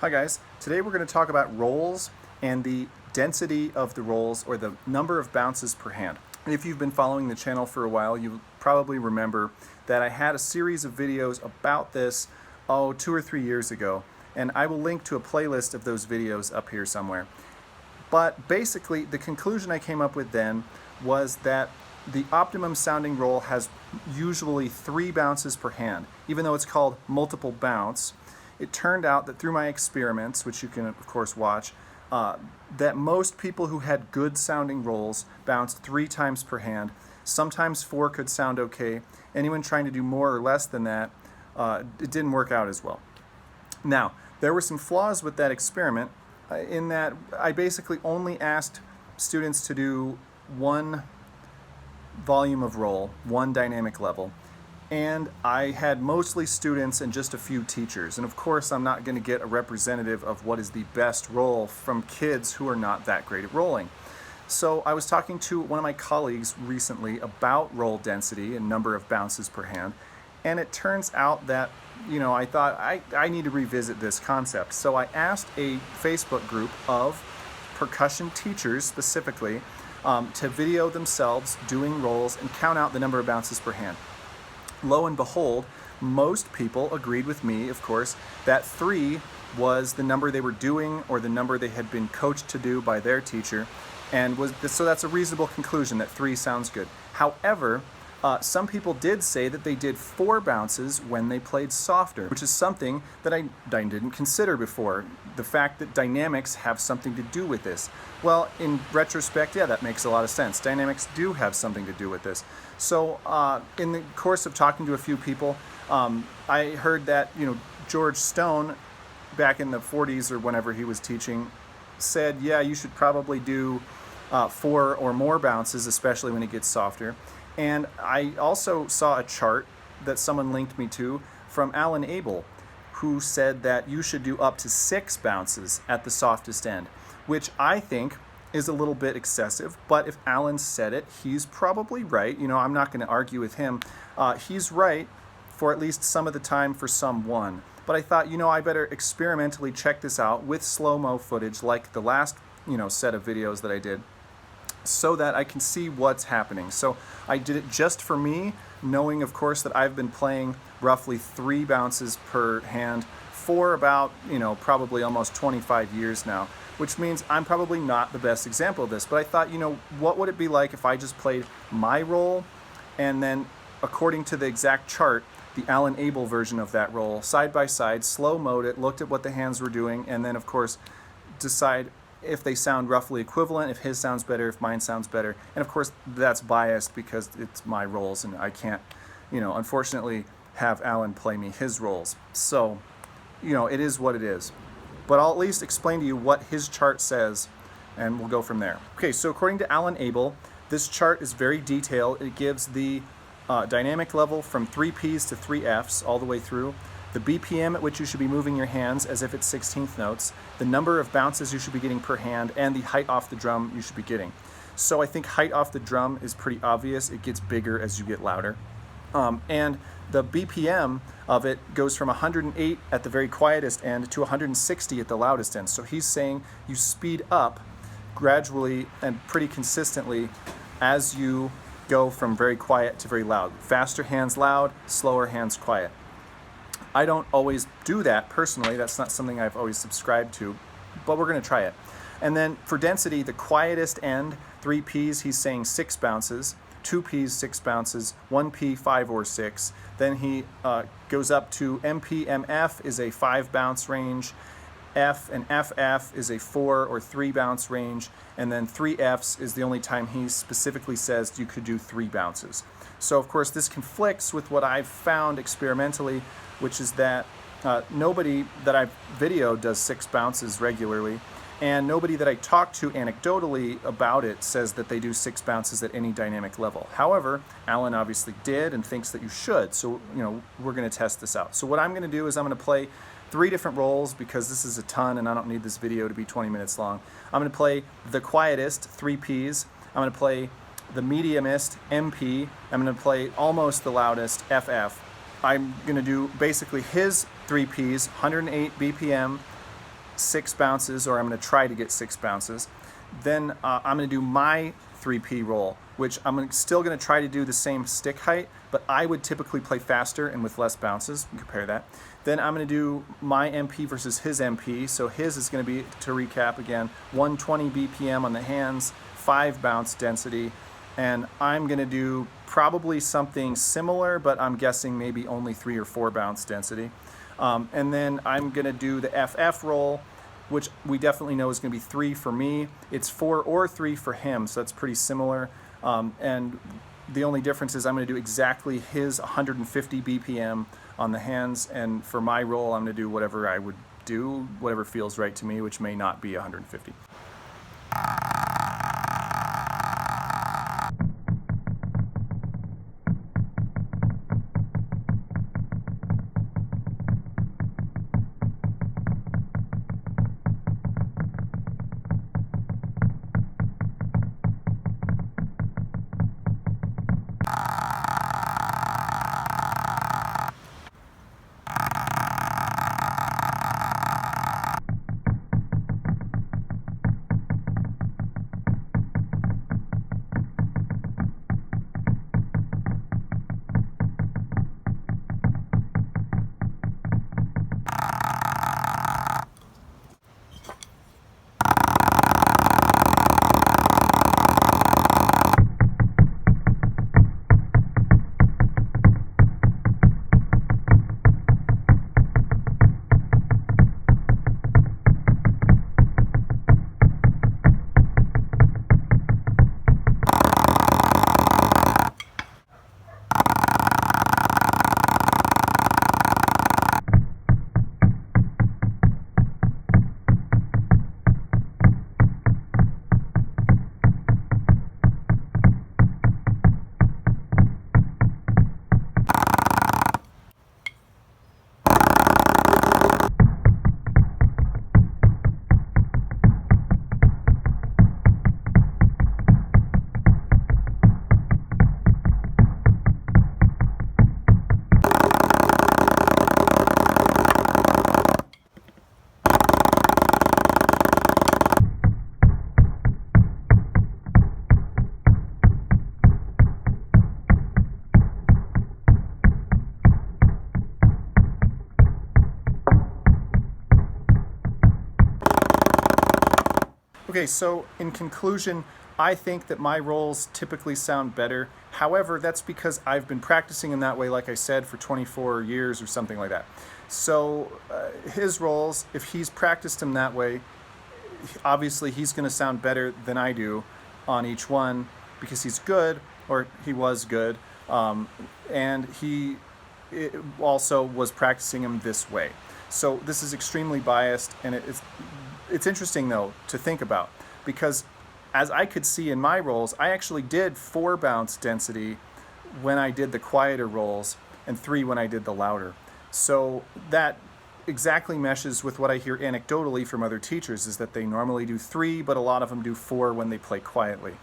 Hi guys, today we're going to talk about rolls and the density of the rolls, or the number of bounces per hand. If you've been following the channel for a while, you probably remember that I had a series of videos about this 2 or 3 years ago, and I will link to a playlist of those videos up here somewhere. But basically the conclusion I came up with then was that the optimum sounding roll has usually 3 bounces per hand. Even though it's called multiple bounce, it turned out that through my experiments, which you can of course watch, that most people who had good sounding rolls bounced 3 times per hand. Sometimes 4 could sound okay. Anyone trying to do more or less than that, it didn't work out as well. Now, there were some flaws with that experiment in that I basically only asked students to do one volume of roll, one dynamic level, and I had mostly students and just a few teachers. And of course I'm not going to get a representative of what is the best roll from kids who are not that great at rolling. So I was talking to one of my colleagues recently about roll density and number of bounces per hand, and it turns out that, I thought I need to revisit this concept. So I asked a Facebook group of percussion teachers specifically to video themselves doing rolls and count out the number of bounces per hand. Lo and behold, most people agreed with me, of course, that 3 was the number they were doing, or the number they had been coached to do by their teacher, and so that's a reasonable conclusion that 3 sounds good. However, some people did say that they did 4 bounces when they played softer, which is something that I didn't consider before. The fact that dynamics have something to do with this. Well, in retrospect, yeah, that makes a lot of sense. Dynamics do have something to do with this. So in the course of talking to a few people, I heard that George Stone, back in the 40s or whenever he was teaching, said, yeah, you should probably do 4 or more bounces, especially when it gets softer. And I also saw a chart that someone linked me to from Alan Abel, who said that you should do up to 6 bounces at the softest end, which I think is a little bit excessive. But if Alan said it, he's probably right. I'm not going to argue with him. He's right for at least some of the time for some one. But I thought, I better experimentally check this out with Slo-Mo footage like the last set of videos that I did, so that I can see what's happening. So I did it just for me, knowing of course that I've been playing roughly 3 bounces per hand for about, probably almost 25 years now, which means I'm probably not the best example of this. But I thought, what would it be like if I just played my roll and then, according to the exact chart, the Alan Abel version of that roll, side by side, slow-moed it, looked at what the hands were doing, and then of course decide if they sound roughly equivalent, if his sounds better, if mine sounds better. And of course that's biased because it's my rolls and I can't, unfortunately have Alan play me his rolls. So, it is what it is. But I'll at least explain to you what his chart says, and we'll go from there. Okay, so according to Alan Abel, this chart is very detailed. It gives the dynamic level from 3 Ps to 3 Fs all the way through, the BPM at which you should be moving your hands as if it's 16th notes, the number of bounces you should be getting per hand, and the height off the drum you should be getting. So I think height off the drum is pretty obvious. It gets bigger as you get louder. And the BPM of it goes from 108 at the very quietest end to 160 at the loudest end. So he's saying you speed up gradually and pretty consistently as you go from very quiet to very loud. Faster hands loud, slower hands quiet. I don't always do that personally. That's not something I've always subscribed to, but we're going to try it. And then for density, the quietest end, 3 Ps, he's saying 6 bounces, 2 Ps, 6 bounces, 1 P, 5 or 6. Then he goes up to MP, MF is a 5 bounce range, F and FF is a 4 or 3 bounce range, and then 3 Fs is the only time he specifically says you could do 3 bounces. So of course this conflicts with what I've found experimentally, which is that nobody that I've videoed does 6 bounces regularly, and nobody that I talk to anecdotally about it says that they do 6 bounces at any dynamic level. However, Alan obviously did and thinks that you should, so we're going to test this out. So what I'm going to do is I'm going to play 3 different rolls because this is a ton and I don't need this video to be 20 minutes long. I'm going to play the quietest, 3 Ps. I'm going to play the mediumest, MP. I'm going to play almost the loudest, FF. I'm going to do basically his 3 Ps, 108 BPM, 6 bounces, or I'm going to try to get 6 bounces. Then I'm going to do my 3P roll, which still going to try to do the same stick height, but I would typically play faster and with less bounces. Compare that. Then I'm going to do my MP versus his MP. So his is going to be, to recap again, 120 BPM on the hands, 5 bounce density, and I'm going to do probably something similar, but I'm guessing maybe only 3 or 4 bounce density. And then I'm going to do the FF roll, which we definitely know is going to be 3 for me. It's 4 or 3 for him, so that's pretty similar. And the only difference is I'm going to do exactly his 150 BPM on the hands, and for my roll, I'm going to do whatever I would do, whatever feels right to me, which may not be 150. Okay, so in conclusion, I think that my rolls typically sound better. However, that's because I've been practicing in that way, like I said, for 24 years or something like that. So his rolls, if he's practiced them that way, obviously he's going to sound better than I do on each one because he's good, or he was good, and he also was practicing them this way. So this is extremely biased, and it's interesting though to think about, because as I could see in my rolls, I actually did 4 bounce density when I did the quieter rolls and 3 when I did the louder. So that exactly meshes with what I hear anecdotally from other teachers, is that they normally do 3, but a lot of them do 4 when they play quietly.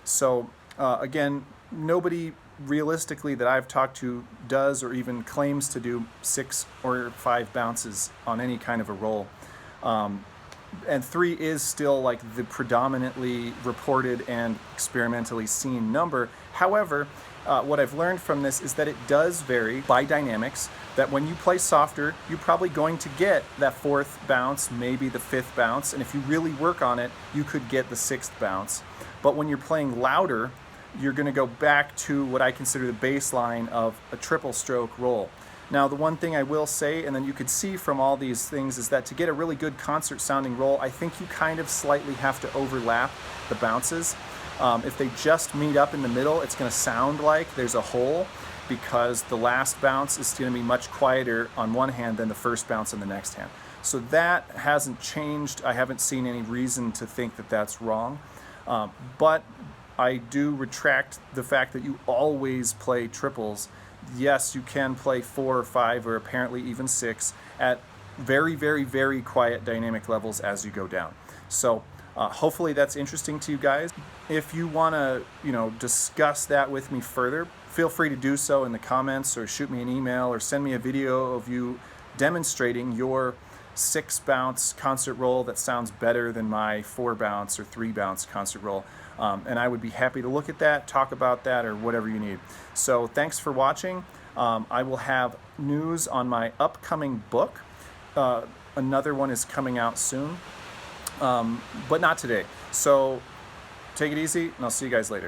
So again, nobody realistically that I've talked to does or even claims to do 6 or 5 bounces on any kind of a roll. And 3 is still like the predominantly reported and experimentally seen number. However, what I've learned from this is that it does vary by dynamics, that when you play softer, you're probably going to get that 4th bounce, maybe the 5th bounce, and if you really work on it, you could get the 6th bounce. But when you're playing louder, you're going to go back to what I consider the baseline of a triple stroke roll. Now, the one thing I will say, and then you could see from all these things, is that to get a really good concert sounding roll, I think you kind of slightly have to overlap the bounces. If they just meet up in the middle, it's going to sound like there's a hole, because the last bounce is going to be much quieter on one hand than the first bounce on the next hand. So that hasn't changed. I haven't seen any reason to think that that's wrong. But I do retract the fact that you always play triples. Yes, you can play 4 or 5 or apparently even 6 at very, very, very quiet dynamic levels as you go down. So hopefully that's interesting to you guys. If you want to, discuss that with me further, feel free to do so in the comments, or shoot me an email, or send me a video of you demonstrating your 6 bounce concert roll that sounds better than my 4 bounce or 3 bounce concert roll. And I would be happy to look at that, talk about that, or whatever you need. So thanks for watching. I will have news on my upcoming book. Another one is coming out soon, but not today. So take it easy, and I'll see you guys later.